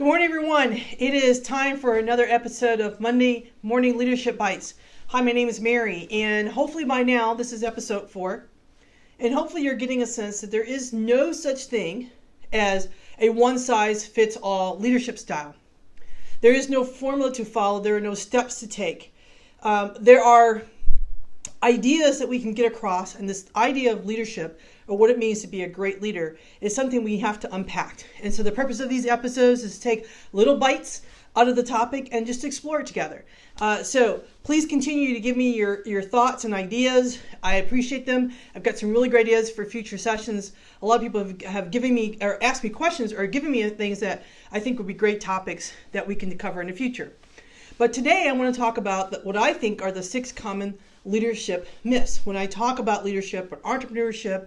Good morning, everyone. It is time for another episode of Monday Morning Leadership Bites. Hi, my name is Mary, and hopefully by now, this is episode 4, and hopefully you're getting a sense that there is no such thing as a one-size-fits-all leadership style. There is no formula to follow. There are no steps to take. There are ideas that we can get across, and this idea of leadership, or what it means to be a great leader, is something we have to unpack. And so the purpose of these episodes is to take little bites out of the topic and just explore it together. So please continue to give me your thoughts and ideas. I appreciate them. I've got some really great ideas for future sessions. A lot of people have given me or asked me questions or given me things that I think would be great topics that we can cover in the future. But today I want to talk about what I think are the 6 common leadership myths. When I talk about leadership or entrepreneurship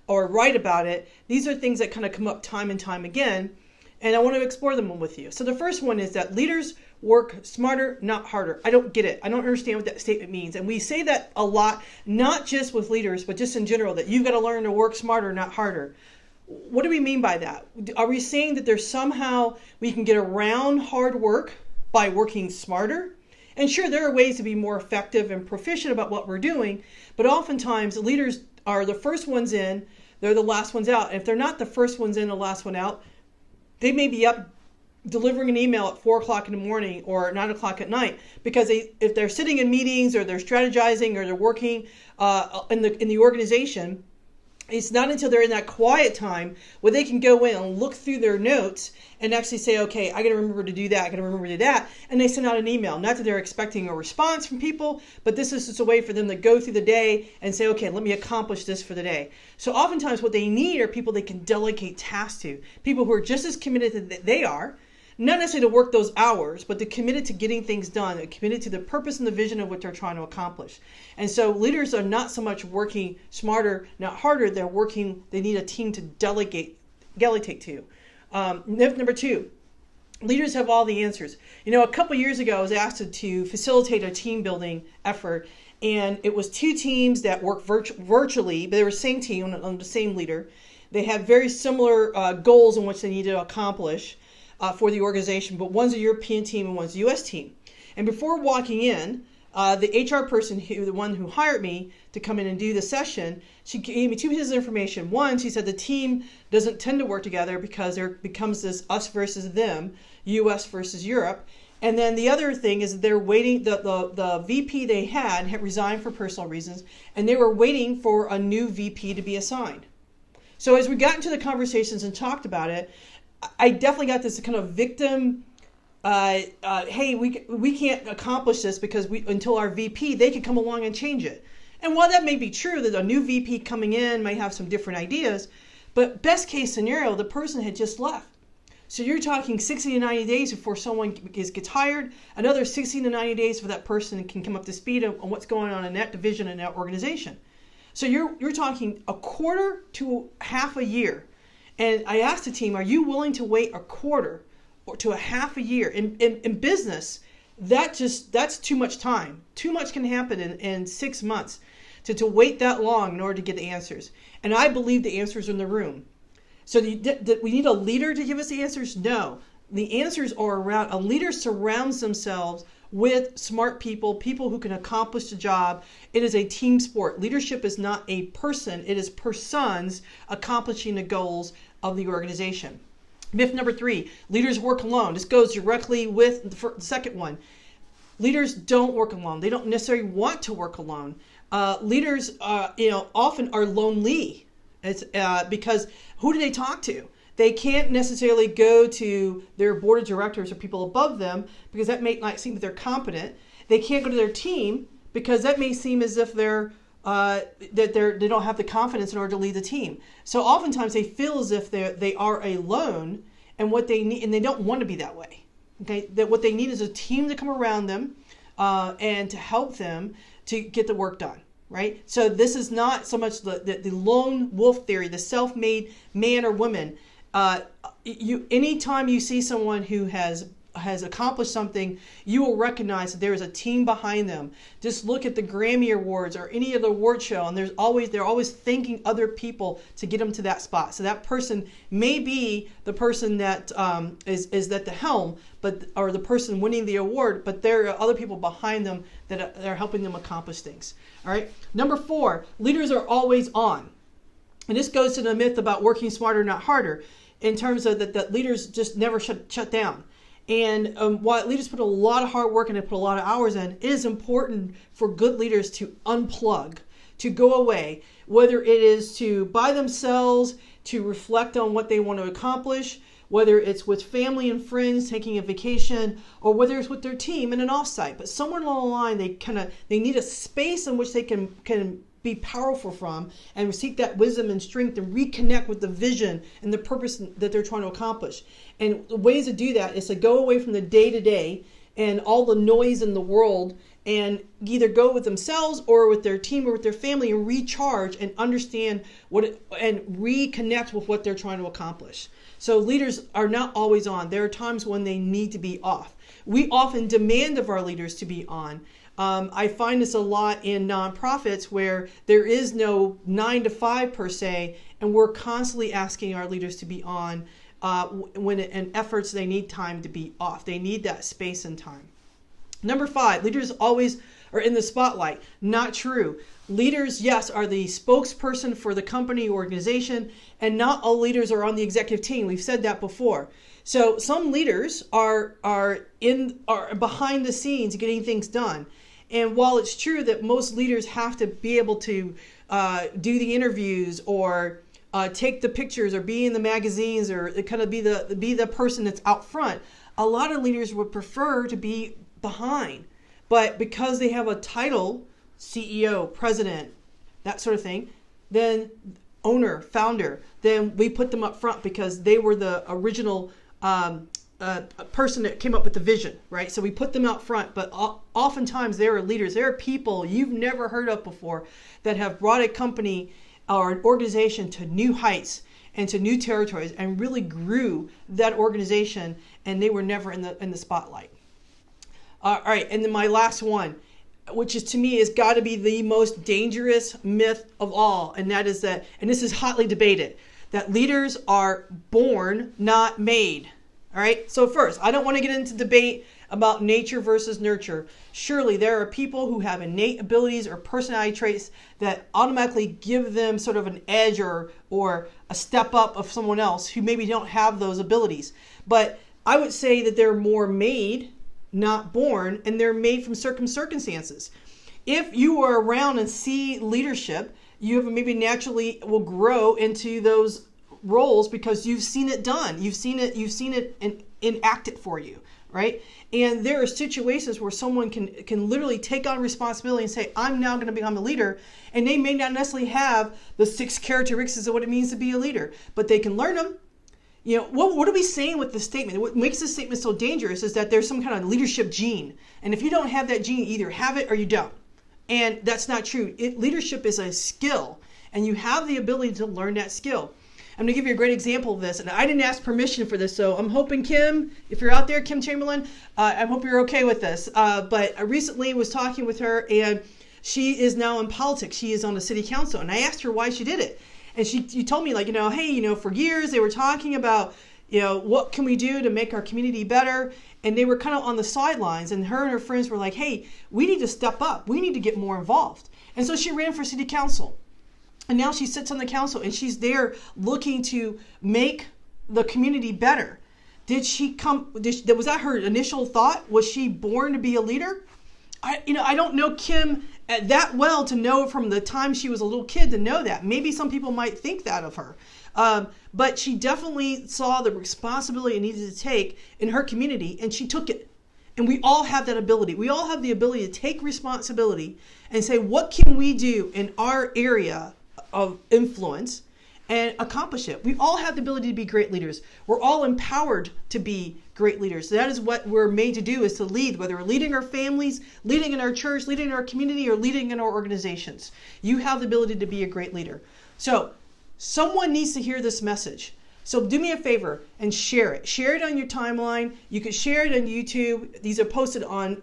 or write about it, these are things that kind of come up time and time again, and I want to explore them with you. So the first one is that leaders work smarter, not harder. I don't get it. I don't understand what that statement means. And we say that a lot, not just with leaders, but just in general, that you've got to learn to work smarter, not harder. What do we mean by that? Are we saying that there's somehow we can get around hard work by working smarter? And sure, there are ways to be more effective and proficient about what we're doing, but oftentimes leaders are the first ones in, they're the last ones out. And if they're not the first ones in, the last one out, they may be up delivering an email at 4 o'clock in the morning or 9 o'clock at night, because if they're sitting in meetings or they're strategizing or they're working in the organization, it's not until they're in that quiet time where they can go in and look through their notes and actually say, okay, I got to remember to do that, I got to remember to do that. And they send out an email. Not that they're expecting a response from people, but this is just a way for them to go through the day and say, okay, let me accomplish this for the day. So oftentimes what they need are people they can delegate tasks to, people who are just as committed as they are, not necessarily to work those hours, but they're committed to getting things done. They're committed to the purpose and the vision of what they're trying to accomplish. And so leaders are not so much working smarter, not harder. They need a team to delegate to. Myth number 2, leaders have all the answers. A couple years ago, I was asked to facilitate a team building effort, and it was 2 teams that worked virtually, but they were the same team on the same leader. They had very similar goals in which they needed to accomplish for the organization, but one's a European team and one's a U.S. team. And before walking in, the HR person, the one who hired me to come in and do the session, she gave me 2 pieces of information. One, she said the team doesn't tend to work together because there becomes this us versus them, U.S. versus Europe. And then the other thing is they're waiting, the VP they had resigned for personal reasons, and they were waiting for a new VP to be assigned. So as we got into the conversations and talked about it, I definitely got this kind of victim, hey, we can't accomplish this because until our VP, they could come along and change it. And while that may be true, that a new VP coming in might have some different ideas, but best case scenario, the person had just left. So you're talking 60 to 90 days before someone gets hired, another 60 to 90 days for that person can come up to speed on what's going on in that division and that organization. So you're talking a quarter to half a year. And I asked the team, are you willing to wait a quarter or to a half a year? In business, that's too much time. Too much can happen in 6 months to wait that long in order to get the answers. And I believe the answers are in the room. So we need a leader to give us the answers? No. The answers are around, a leader surrounds themselves with smart people who can accomplish the job. It is a team sport. Leadership is not a person. It is persons accomplishing the goals of the organization. Myth number 3, leaders work alone. This goes directly with the second one. Leaders don't work alone. They don't necessarily want to work alone. Leaders, often are lonely. It's because who do they talk to? They can't necessarily go to their board of directors or people above them because that may not seem that they're competent. They can't go to their team because that may seem as if they don't have the confidence in order to lead the team. So oftentimes they feel as if they are alone, and what they need, and they don't want to be that way. Okay, that what they need is a team to come around them and to help them to get the work done. Right? So this is not so much the lone wolf theory, the self-made man or woman. Anytime you see someone who has has accomplished something, you will recognize that there is a team behind them. Just look at the Grammy Awards or any other award show, and they're always thanking other people to get them to that spot. So that person may be the person that is at the helm, or the person winning the award, but there are other people behind them that are helping them accomplish things. All right. Number 4, leaders are always on. And this goes to the myth about working smarter, not harder, in terms of that leaders just never shut down. And while leaders put a lot of hard work and they put a lot of hours in, it is important for good leaders to unplug, to go away, whether it is to by themselves, to reflect on what they want to accomplish, whether it's with family and friends taking a vacation, or whether it's with their team in an offsite. But somewhere along the line, they need a space in which they can be powerful from and seek that wisdom and strength and reconnect with the vision and the purpose that they're trying to accomplish. And the ways to do that is to go away from the day-to-day and all the noise in the world and either go with themselves or with their team or with their family and recharge and understand and reconnect with what they're trying to accomplish. So leaders are not always on. There are times when they need to be off. We often demand of our leaders to be on. I find this a lot in nonprofits where there is no 9 to 5 per se, and we're constantly asking our leaders to be on in efforts they need time to be off. They need that space and time. Number 5, leaders always are in the spotlight. Not true. Leaders, yes, are the spokesperson for the company or organization, and not all leaders are on the executive team. We've said that before. So some leaders are behind the scenes getting things done. And while it's true that most leaders have to be able to do the interviews or take the pictures or be in the magazines or kind of be the person that's out front, a lot of leaders would prefer to be behind. But because they have a title, CEO, president, that sort of thing, then owner, founder, then we put them up front because they were the original a person that came up with the vision, right? So we put them out front, but oftentimes there are leaders, there are people you've never heard of before that have brought a company or an organization to new heights and to new territories and really grew that organization, and they were never in the spotlight. All right, and then my last one, which is to me has got to be the most dangerous myth of all, and that is that, and this is hotly debated, that leaders are born, not made. All right. So first, I don't want to get into debate about nature versus nurture. Surely there are people who have innate abilities or personality traits that automatically give them sort of an edge or a step up of someone else who maybe don't have those abilities. But I would say that they're more made, not born, and they're made from circumstances. If you are around and see leadership, you have maybe naturally will grow into those roles because you've seen it done. You've seen it enacted for you, right? And there are situations where someone can literally take on responsibility and say, I'm now going to become a leader. And they may not necessarily have the 6 characteristics of what it means to be a leader, but they can learn them. You know, what are we saying with the statement? What makes this statement so dangerous is that there's some kind of leadership gene. And if you don't have that gene, you either have it or you don't. And that's not true. Leadership is a skill, and you have the ability to learn that skill. I'm going to give you a great example of this, and I didn't ask permission for this, so I'm hoping, Kim, if you're out there, Kim Chamberlain, I hope you're okay with this. But I recently was talking with her, and she is now in politics. She is on the city council, and I asked her why she did it. And she told me, like, hey, for years they were talking about, what can we do to make our community better? And they were kind of on the sidelines, and her friends were like, hey, we need to step up. We need to get more involved. And so she ran for city council. And now she sits on the council and she's there looking to make the community better. Was that her initial thought? Was she born to be a leader? I don't know Kim that well to know from the time she was a little kid to know that. Maybe some people might think that of her. But she definitely saw the responsibility it needed to take in her community, and she took it. And we all have that ability. We all have the ability to take responsibility and say, what can we do in our area of influence and accomplish it? We all have the ability to be great leaders. We're all empowered to be great leaders. So that is what we're made to do, is to lead, whether we're leading our families, leading in our church, leading in our community, or leading in our organizations. You have the ability to be a great leader. So someone needs to hear this message. So do me a favor and share it. Share it on your timeline. You can share it on YouTube. These are posted on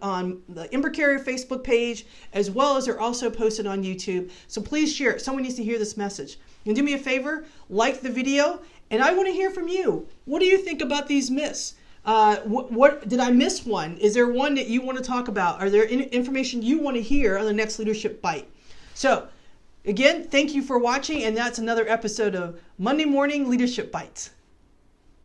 the Ember Carrier Facebook page, as well as they're also posted on YouTube. So please share it. Someone needs to hear this message. And do me a favor, like the video, and I want to hear from you. What do you think about these myths? What did I miss one? Is there one that you want to talk about? Are there any information you want to hear on the next Leadership Bite? So again, thank you for watching, and that's another episode of Monday Morning Leadership Bites.